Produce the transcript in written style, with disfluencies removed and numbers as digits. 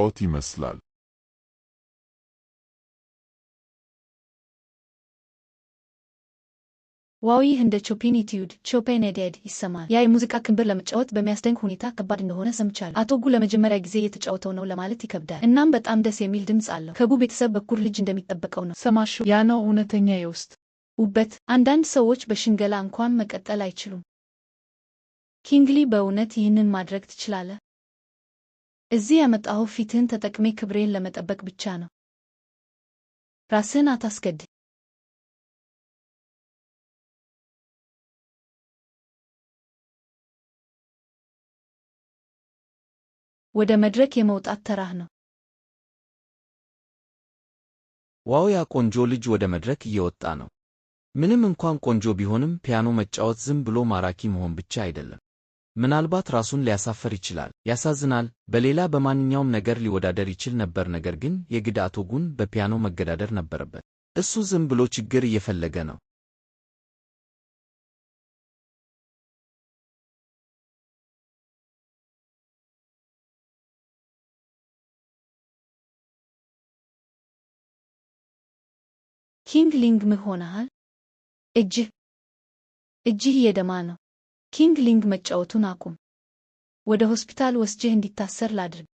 መጫወት ይመስላል። ዋው! ይህ እንደ ቾፒን ኢቱድ ቾፔንዴድ ይሰማል። ያ የሙዚቃ ክምር ለመጫወት በሚያስደንቅ ሁኔታ ከባድ እንደሆነ ሰምቻለሁ። አቶ ጉ ለመጀመሪያ ጊዜ የተጫወተው ነው ለማለት ይከብዳል። እናም በጣም ደስ የሚል ድምፅ አለው። ከጉ ቤተሰብ በኩል ልጅ እንደሚጠበቀው ነው። ሰማሹ? ያ ነው እውነተኛ የውስጥ ውበት። አንዳንድ ሰዎች በሽንገላ እንኳን መቀጠል አይችሉም። ኪንግሊ፣ በእውነት ይህንን ማድረግ ትችላለህ? እዚህ ያመጣኸው ፊትህን ተጠቅሜ ክብሬን ለመጠበቅ ብቻ ነው። ራስህን አታስገድድ። ወደ መድረክ የመውጣት ተራህ ነው። ዋው! ያ ቆንጆ ልጅ ወደ መድረክ እየወጣ ነው። ምንም እንኳን ቆንጆ ቢሆንም ፒያኖ መጫወት ዝም ብሎ ማራኪ መሆን ብቻ አይደለም። ምናልባት ራሱን ሊያሳፍር ይችላል። ያሳዝናል። በሌላ በማንኛውም ነገር ሊወዳደር ይችል ነበር፣ ነገር ግን የግድ አቶ ጉን በፒያኖ መገዳደር ነበረበት። እሱ ዝም ብሎ ችግር እየፈለገ ነው። ኪንግ ሊንግ ምን ሆነሃል? እጅህ እየደማ ነው። ኪንግ ሊንግ መጫወቱን አቁም። ወደ ሆስፒታል ወስጄህ እንዲታሰር ላድርግ?